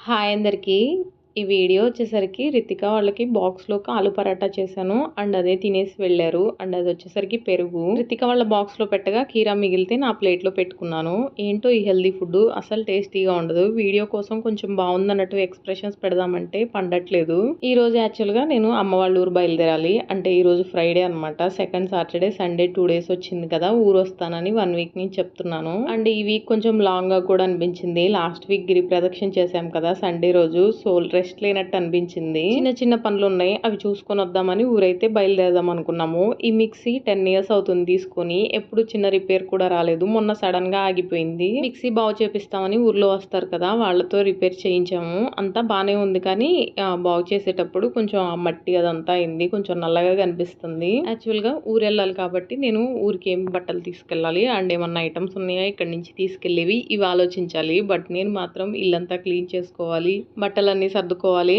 Hi అందరికీ. ఈ video వచ్చేసరికి రితిక వాళ్ళకి బాక్స్‌లోకి ఆలు పరాటా చేశాను. అండ్ అదే తినేసి వెళ్లారు. అండ్ అదొచ్చేసరికి పెరుగు. రితిక వాళ్ళ బాక్స్‌లో పెట్టగా కీరా మిగిలితే నా ప్లేట్‌లో పెట్టుకున్నాను. ఏంటో ఈ హెల్తీ ఫుడ్డు అసలు టేస్టీగా ఉండదు. వీడియో కోసం కొంచెం బావుందన్నట్టు ఎక్స్‌ప్రెషన్స్ పెడదామంటే పండట్లేదు. ఈరోజు యాక్చువల్‌గా నేను అమ్మ వాళ్ళ ఊరు బయలుదేరాలి. అంటే ఈరోజు ఫ్రైడే అనమాట. సెకండ్ సాటర్డే, సండే 2 డేస్ వచ్చింది కదా! ఊరొస్తానని 1 వీక్ నుంచి చెప్తున్నాను. అండ్ ఈ వీక్ కొంచెం లాంగ్‌గా కూడా అనిపించింది. లాస్ట్ వీక్ గిరి ప్రదక్షిణ చేశాం కదా! సండే రోజు. సో, రెస్ట్ లేనట్టు అనిపించింది. చిన్న చిన్న పనులున్నాయి. అవి చూసుకొని వద్దామని ఊరైతే బయలుదేరదాం అనుకున్నాము. ఈ మిక్సీ 10 ఇయర్స్ అవుతుంది తీసుకొని. ఎప్పుడు చిన్న రిపేర్ కూడా రాలేదు. మొన్న సడన్‌గా ఆగిపోయింది. మిక్సీ బాగు చేపిస్తామని ఊర్లో వస్తారు కదా! వాళ్ళతో రిపేర్ చేయించాము. అంతా బానే ఉంది కానీ బాగు చేసేటప్పుడు కొంచెం ఆ మట్టి అదంతా అయింది. కొంచెం నల్లగా కనిపిస్తుంది. యాక్చువల్‌గా ఊరెళ్ళాలి కాబట్టి నేను ఊరికి ఏం బట్టలు తీసుకెళ్ళాలి అండ్ ఏమన్నా ఐటమ్స్ ఉన్నాయా ఇక్కడి నుంచి తీసుకెళ్ళేవి ఇవి ఆలోచించాలి. బట్ నేను మాత్రం ఇల్లంతా క్లీన్ చేసుకోవాలి. బట్టలన్నీ సర్దుకోవాలి.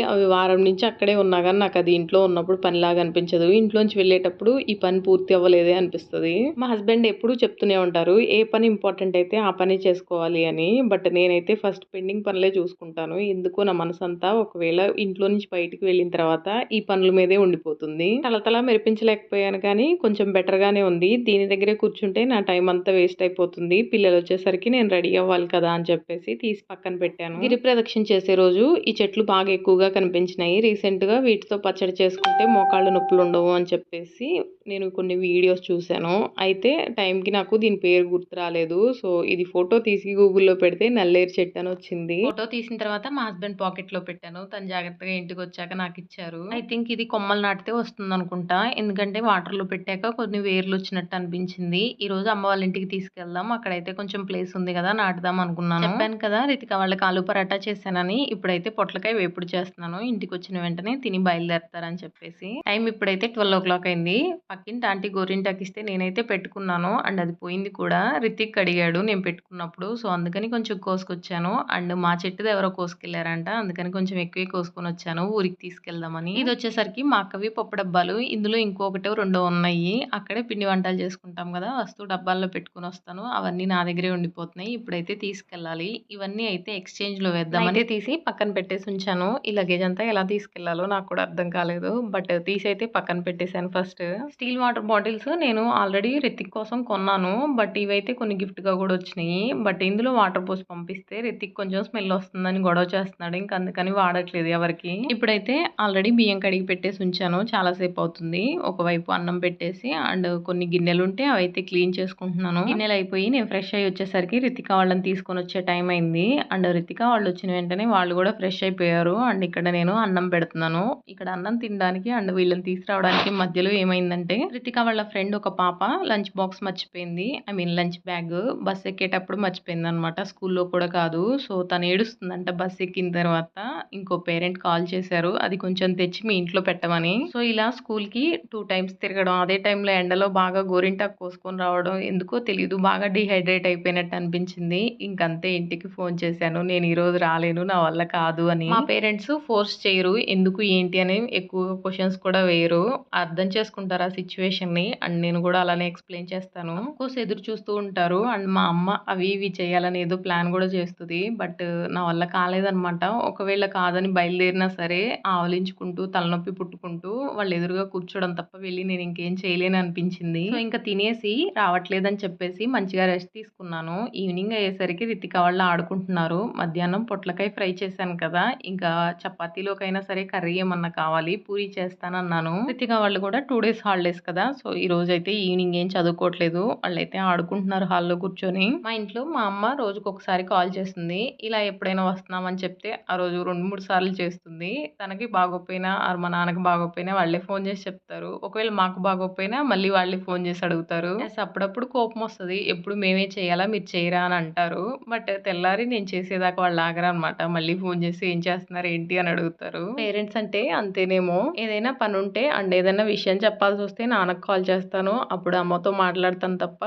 అవి వారం నుంచి అక్కడే ఉన్నా గానీ నాకది ఇంట్లో ఉన్నప్పుడు పనిలాగా అనిపించదు. ఇంట్లోంచి వెళ్ళేటప్పుడు ఈ పని పూర్తి అవ్వలేదే అనిపిస్తది. మా హస్బెండ్ ఎప్పుడూ చెప్తూనే ఉంటారు. ఏ పని ఇంపార్టెంట్ అయితే ఆ పనే చేసుకోవాలి అని. బట్ నేనైతే ఫస్ట్ పెండింగ్ పనులే చూసుకుంటాను. ఎందుకో నా మనసంతా ఒకవేళ ఇంట్లో నుంచి బయటికి వెళ్ళిన తర్వాత ఈ పనుల మీదే ఉండిపోతుంది. తలతలా మెరిపించలేకపోయాను కానీ కొంచెం బెటర్‌గానే ఉంది. దీని దగ్గరే కూర్చుంటే నా టైం అంతా వేస్ట్ అయిపోతుంది. పిల్లలొచ్చేసరికి నేను రెడీ అవ్వాలి కదా! అని చెప్పేసి తీసి పక్కన పెట్టాను. గిరి ప్రదక్షిణ చేసే రోజు ఈ చెట్లు బాగా ఎక్కువగా కనిపించినాయి. రీసెంట్‌గా వీటితో పచ్చడి చేసుకుంటే మోకాళ్ళ నొప్పులుండవు అని చెప్పేసి నేను కొన్ని వీడియోస్ చూశాను. అయితే టైంకి నాకు దీని పేరు గుర్తు రాలేదు. సో, ఇది ఫోటో తీసి గూగుల్‌లో పెడితే నల్లేరు చెట్టు అని వచ్చింది. ఫోటో తీసిన తర్వాత మా హస్బెండ్ పాకెట్‌లో పెట్టాను. తను జాగ్రత్తగా ఇంటికొచ్చాక నాకిచ్చారు. ఐ థింక్ ఇది కొమ్మలు నాటితే వస్తుందనుకుంటా. ఎందుకంటే వాటర్‌లో పెట్టాక కొన్ని వేర్లొచ్చినట్టు అనిపించింది. ఈరోజు అమ్మ వాళ్ళ ఇంటికి తీసుకెళ్దాం. అక్కడైతే కొంచెం ప్లేస్ ఉంది కదా! నాటుదాం అనుకున్నాను. చెప్పాను కదా! రితిక వాళ్ళకి ఆలు పరాటా చేశానని. ఇప్పుడైతే పొట్లకాయ వేపుడు చేస్తున్నాను. ఇంటికొచ్చిన వెంటనే తిని బయలుదేరతారని చెప్పేసి. టైం ఇప్పుడైతే 12:00 అయింది. పక్కింటి ఆంటీ గోరింటాకిస్తే నేనైతే పెట్టుకున్నాను. అండ్ అది పోయింది కూడా. రితిక్ అడిగాడు నేను పెట్టుకున్నప్పుడు. సో, అందుకని కొంచెం కోసుకొచ్చాను. అండ్ మా చెట్టుది ఎవరో కోసుకెళ్లారంట. అందుకని కొంచెం ఎక్కువే కోసుకొనొచ్చాను ఊరికి తీసుకెళ్దామని. ఇదొచ్చేసరికి మా అక్కవి పప్పు డబ్బాలు. ఇందులో ఇంకొకటో రెండో ఉన్నాయి. అక్కడే పిండి వంటలు చేసుకుంటాం కదా! వస్తూ డబ్బాల్లో పెట్టుకొనొస్తాను. అవన్నీ నా దగ్గరే ఉండిపోతున్నాయి. ఇప్పుడైతే తీసుకెళ్ళాలి. ఇవన్నీ అయితే ఎక్స్‌చేంజ్‌లో వేద్దామని అయితే తీసి పక్కన పెట్టేసి ఉంచాను. ఈ లగేజ్ అంతా ఎలా తీసుకెళ్లాలో నాకు కూడా అర్థం కాలేదు. బట్ తీసైతే పక్కన పెట్టేసాను ఫస్ట్. స్టీల్ వాటర్ బాటిల్స్ నేను ఆల్రెడీ రితిక్ కోసం కొన్నాను. బట్ ఇవైతే కొన్ని గిఫ్ట్‌గా కూడా వచ్చినాయి. బట్ ఇందులో వాటర్ పోసి పంపిస్తే రితిక్ కొంచెం స్మెల్ వస్తుందని గొడవ చేస్తున్నాడు. ఇంక అందుకని వాడట్లేదు ఎవరికీ. ఇప్పుడైతే ఆల్రెడీ బియ్యం కడిగి పెట్టేసి ఉంచాను. చాలా సేపు అవుతుంది. ఒకవైపు అన్నం పెట్టేసి అండ్ కొన్ని గిన్నెలుంటే అవైతే క్లీన్ చేసుకుంటున్నాను. గిన్నెలు అయిపోయి నేను ఫ్రెష్ అయ్యి వచ్చేసరికి రితిక వాళ్ళని తీసుకొని వచ్చే టైం అయింది. అండ్ రితిక వాళ్ళు వచ్చిన వెంటనే వాళ్ళు కూడా ఫ్రెష్ అయిపోయారు. అండ్ ఇక్కడ నేను అన్నం పెడుతున్నాను. ఇక్కడ అన్నం తినడానికి అండ్ వీళ్ళని తీసుకురావడానికి మధ్యలో ఏమైందంటే రితిక వాళ్ళ ఫ్రెండ్ ఒక పాప లంచ్ బాక్స్ మర్చిపోయింది. I mean lunch bag bus ఎక్కేటప్పుడు మర్చిపోయిందనమాట. స్కూల్లో కూడా కాదు. సో, తను ఏడుస్తుందంట బస్ ఎక్కిన తర్వాత. ఇంకో పేరెంట్ కాల్ చేశారు. అది కొంచెం తెచ్చి మీ ఇంట్లో పెట్టమని. సో, ఇలా స్కూల్‌కి 2 టైమ్స్ తిరగడం. అదే టైంలో ఎండలో బాగా గోరింటాకు కోసుకొని రావడం ఎందుకో తెలీదు. బాగా డీహైడ్రేట్ అయిపోయినట్టు అనిపించింది. ఇంకంతే ఇంటికి ఫోన్ చేశాను. నేను ఈరోజు రాలేను. నా వల్ల కాదు అని. మా పేరెంట్స్ ఫోర్స్ చేయరు. ఎందుకు ఏంటి అని ఎక్కువగా క్వెషన్స్ కూడా వేయరు. అర్థం చేసుకుంటారు ఆ సిట్యుయేషన్‌ని. అండ్ నేను కూడా అలానే ఎక్స్‌ప్లెయిన్ చేస్తాను. ఆఫ్‌కోర్స్ ఎదురు చూస్తూ ఉంటారు. అండ్ మా అమ్మ అవి ఇవి చేయాలని ఏదో ప్లాన్ కూడా చేస్తది. బట్ నా వల్ల కాలేదనమాట. ఒకవేళ కాదని బయలుదేరినా సరే ఆవలించుకుంటూ, తలనొప్పి పుట్టుకుంటూ వాళ్ళ ఎదురుగా కూర్చోవడం తప్ప వెళ్ళి నేను ఇంకేం చేయలేను అనిపించింది. సో, ఇంక తినేసి రావట్లేదని చెప్పేసి మంచిగా రెస్ట్ తీసుకున్నాను. ఈవినింగ్ అయ్యేసరికి రితిక వాళ్ళు ఆడుకుంటున్నారు. మధ్యాహ్నం పొట్లకాయ ఫ్రై చేశాను కదా! ఇంకా చపాతీలోకైనా సరే కర్రీ ఏమన్నా కావాలి. పూరి చేస్తానన్నాను. రితిక వాళ్ళు కూడా 2 డేస్ హాలిడేస్ కదా! సో, ఈరోజైతే ఈవినింగ్ ఏం చదువుకోవట్లేదు. వాళ్ళైతే ఆడుకుంటున్నారు హాల్‌లో కూర్చొని. మా ఇంట్లో మా అమ్మ రోజుకొకసారి కాల్ చేస్తుంది. ఇలా ఎప్పుడైనా వస్తున్నామని చెప్తే ఆ రోజు 2, 3 సార్లు చేస్తుంది. తనకి బాగోకపోయినా ఆర్ మా నాన్నకి బాగోకపోయినా వాళ్ళే ఫోన్ చేసి చెప్తారు. ఒకవేళ మాకు బాగోకపోయినా మళ్ళీ వాళ్ళే ఫోన్ చేసి అడుగుతారు. అప్పుడప్పుడు కోపమొస్తది. ఎప్పుడు మేమే చేయాలా మీరు చేయరా అని అంటారు. బట్ తెల్లారి నేను చేసేదాకా వాళ్ళు ఆగరనమాట. మళ్ళీ ఫోన్ చేసి ఏం చేస్తున్నారు ఏంటి అని అడుగుతారు. పేరెంట్స్ అంటే అంతేనేమో. ఏదైనా పనుంటే అండ్ ఏదైనా విషయం చెప్పాల్సొస్తే నాన్నకి కాల్ చేస్తాను. అప్పుడు అమ్మతో మాట్లాడతాను తప్ప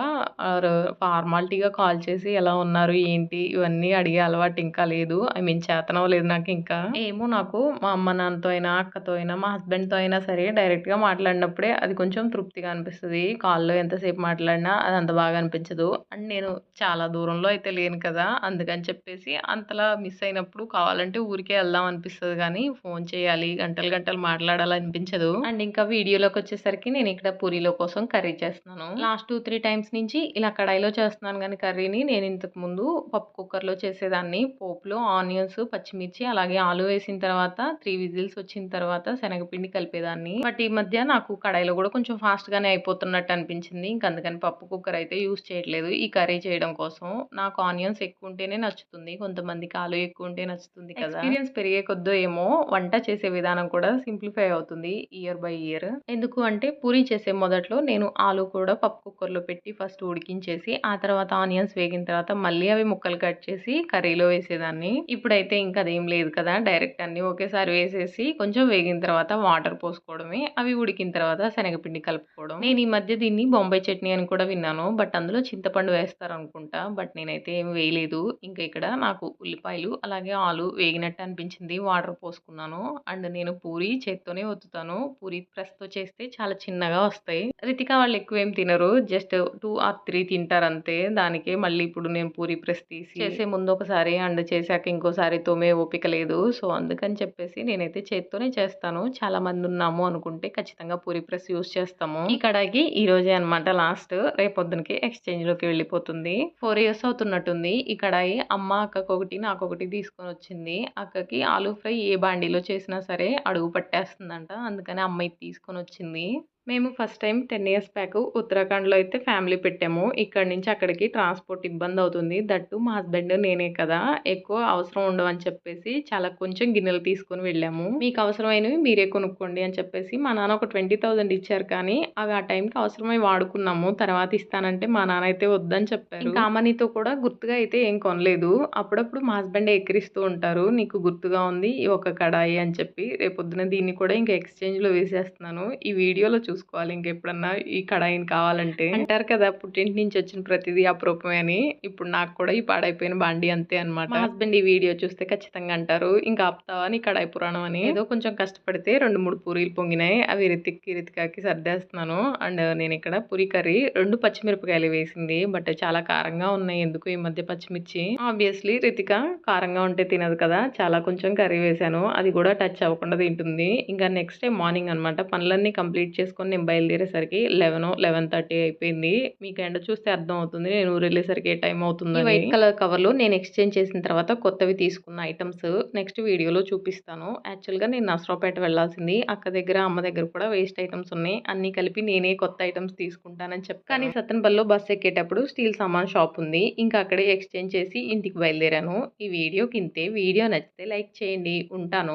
ఆర్ ఫార్మాలిటీగా కాల్ చేసి ఎలా ఉన్నారు ఏంటి ఇవన్నీ అడిగే అలవాటు ఇంకా లేదు. ఐ మీన్ చేతనవ్వలేదు నాకు ఇంకా. ఇంకా. ఏమో నాకు మా అమ్మ నాన్నతో అయినా, అక్కతో అయినా, మా హస్బెండ్‌తో అయినా సరే డైరెక్ట్‌గా మాట్లాడినప్పుడే అది కొంచెం తృప్తిగా అనిపిస్తది. కాల్‌లో ఎంతసేపు మాట్లాడినా అది అంత బాగా అనిపించదు. అండ్ నేను చాలా దూరంలో అయితే లేను కదా! అందుకని చెప్పేసి అంతలా మిస్ అయినప్పుడు కావాలంటే ఊరికే ఎళ్దాం అనిపిస్తది గానీ, ఫోను చేయాలి, గంటలు గంటలు మాట్లాడాలనిపించదు. అండ్ ఇంకా వీడియోలోకొచ్చేసరికి నేనిక్కడ పూరీల కోసం కర్రీ చేస్తున్నాను. లాస్ట్ 2, 3 టైమ్స్ నుంచి ఇలా కడాయిలో చేస్తున్నాను గానీ కర్రీని నేను ఇంతకుముందు పప్పు కుక్కర్‌లో చేసేదాన్ని. పోపులో ఆనియన్స్, పచ్చిమిర్చి అలాగే ఆలు వేసిన తర్వాత 3 విజిల్స్ వచ్చిన తర్వాత శనగపిండి కలిపేదాన్ని. బట్ ఈ మధ్య నాకు కడాయిలో గూడా కొంచెం ఫాస్ట్‌గానే అయిపోతున్నట్టు అనిపించింది. ఇంక అందుకని పప్పు కుక్కర్ అయితే యూజ్ చేయట్లేదు ఈ కర్రీ చేయడం కోసం. నాకు ఆనియన్స్ ఎక్కువుంటేనే నచ్చుతుంది. కొంతమందికి ఆలు ఎక్కువుంటే నచ్చుతుంది కదా! ఎక్స్‌పీరియన్స్ పెరిగే కొద్దో ఏమో వంట చేసే విధానం కూడా సింప్లిఫై అవుతుంది ఇయర్ బై ఇయర్. ఎందుకు అంటే పూరి చేసే మొదట్లో నేను ఆలు కూడా పప్పు కుక్కర్‌లో పెట్టి ఫస్ట్ ఉడికించేసి, ఆ తర్వాత ఆనియన్స్ వేగిన తర్వాత మళ్ళీ అవి ముక్కలు కట్ చేసి కర్రీలో వేసేదాన్ని. ఇప్పుడైతే ఇంక అదేం లేదు కదా! డైరెక్ట్ అన్నీ ఒకేసారి వేసేసి కొంచెం వేగిన తర్వాత వాటర్ పోసుకోవడమే. అవి ఉడికిన తర్వాత శనగపిండి కలుపుకోవడం. నేను ఈ మధ్య దీన్ని బొంబాయి చట్నీ అని కూడా విన్నాను. బట్ అందులో చింతపండు వేస్తారనుకుంటా. బట్ నేనైతే ఏమి వేయలేదు. ఇంకా ఇక్కడ నాకు ఉల్లిపాయలు అలాగే ఆలు వేగినట్టు అనిపించింది. వాటర్ పోసుకున్నాను. అండ్ నేను పూరి చేత్తోనే ఒత్తుతాను. పూరి ప్రెస్‌తో చేస్తే చాలా చిన్నగా వస్తాయి. రితిక వాళ్ళు ఎక్కువేం తినరు. జస్ట్ 2 ఆర్ 3 తింటారంతే. దానికే మళ్ళీ ఇప్పుడు నేను పూరి ప్రెస్ తీసి చేసే ముందు ఒకసారి అండ్ చేశాక ఇంకోసారి తోమే ఓపిక లేదు. సో, అందుకని చెప్పేసి నేనైతే చేత్తోనే చేస్తాను. చాలా మందున్నాము అనుకుంటే ఖచ్చితంగా పూరి ప్రెస్ యూజ్ చేస్తాము. ఈ కడాయికి ఈ రోజే అనమాట లాస్ట్. రేపొద్దునకి ఎక్స్‌చేంజ్‌లోకి వెళ్ళిపోతుంది. 4 ఇయర్స్ అవుతున్నట్టుంది ఈ కడాయి. అమ్మ అక్కకొకటి, నాకొకటి తీసుకొనొచ్చింది. అక్కకి ఆలూ ఫ్రై ఏ బాండీలో చేసినా సరే అడుగు పట్టేస్తుందంట. అందుకని అమ్మ ఇది తీసుకొనొచ్చింది. మేము ఫస్ట్ టైమ్ 10 ఇయర్స్ బ్యాక్ ఉత్తరాఖండ్‌లో అయితే ఫ్యామిలీ పెట్టాము. ఇక్కడి నుంచి అక్కడికి ట్రాన్స్‌పోర్ట్ ఇబ్బందవుతుంది. దట్ టూ మా హస్బెండ్, నేనే కదా! ఎక్కువ అవసరం ఉండవని చెప్పేసి చాలా కొంచెం గిన్నెలు తీసుకొని వెళ్ళాము. మీకు అవసరమైనవి మీరే కొనుక్కోండి అని చెప్పేసి మా నాన్న ఒక 20,000 ఇచ్చారు కానీ అవి ఆ టైంకి అవసరమై వాడుకున్నాము. తర్వాత ఇస్తానంటే మా నాన్న అయితే వద్దని చెప్పారు. ఇంకా ఆ మనీతో కూడా గుర్తుగా అయితే ఏం కొనలేదు. అప్పుడప్పుడు మా హస్బెండే ఎక్కిరిస్తూ ఉంటారు. నీకు గుర్తుగా ఉంది ఈ ఒక కడాయి అని చెప్పి. రేపొద్దున దీన్ని కూడా ఇంకా ఎక్స్‌చేంజ్‌లో వేసేస్తున్నాను. ఈ వీడియోలో చూసుకోవాలి ఇంకెప్పుడన్నా ఈ కడాయిని కావాలంటే. అంటారు కదా! పుట్టింటి నుంచి వచ్చిన ప్రతిదీ అపురూపమే అని. ఇప్పుడు నాకు కూడా ఈ పాడైపోయిన బాండీ అంతే అనమాట. మా హస్బెండ్ ఈ వీడియో చూస్తే ఖచ్చితంగా అంటారు. ఇంకా ఆపుతావా నీ కడాయి పురాణం అని. ఏదో కొంచెం కష్టపడితే 2, 3 పూరీలు పొంగినాయి. అవి రితికాకి సర్దేస్తున్నాను. అండ్ నేనిక్కడ పూరి కర్రీ 2 పచ్చిమిరపకాయలు వేసింది. బట్ చాలా కారంగా ఉన్నాయి ఎందుకో ఈ మధ్య పచ్చిమిర్చి. ఆబ్వియస్లీ రితిక కారంగా ఉంటే తినదు కదా! చాలా కొంచెం కర్రీ వేశాను. అది కూడా టచ్ అవ్వకుండా తింటుంది. ఇంకా నెక్స్ట్ డే మార్నింగ్ అనమాట పనులన్నీ కంప్లీట్ చేసుకొని నేను బయలుదేరేసరికి 11, 11:30 అయిపోయింది. మీకు ఎండ చూస్తే అర్థమవుతుంది నేను ఊరెళ్ళేసరికి ఏ టైం అవుతుందని. ఈ వైట్ కలర్ కవర్‌లో నేను ఎక్స్‌చేంజ్ చేసిన తర్వాత కొత్తవి తీసుకున్న ఐటెమ్స్ నెక్స్ట్ వీడియోలో చూపిస్తాను. యాక్చువల్‌గా నేను నసరావుపేట వెళ్ళాల్సింది. అక్క దగ్గర, అమ్మ దగ్గర కూడా వేస్ట్ ఐటెమ్స్ ఉన్నాయి. అన్నీ కలిపి నేనే కొత్త ఐటెమ్స్ తీసుకుంటానని చెప్పాను. కానీ సత్తెనపల్లిలో బస్ ఎక్కేటప్పుడు స్టీల్ సామాన్ షాప్ ఉంది. ఇంకా అక్కడే ఎక్స్‌చేంజ్ చేసి ఇంటికి బయలుదేరాను. ఈ వీడియోకి ఇంతే. వీడియో నచ్చితే లైక్ చేయండి. ఉంటాను.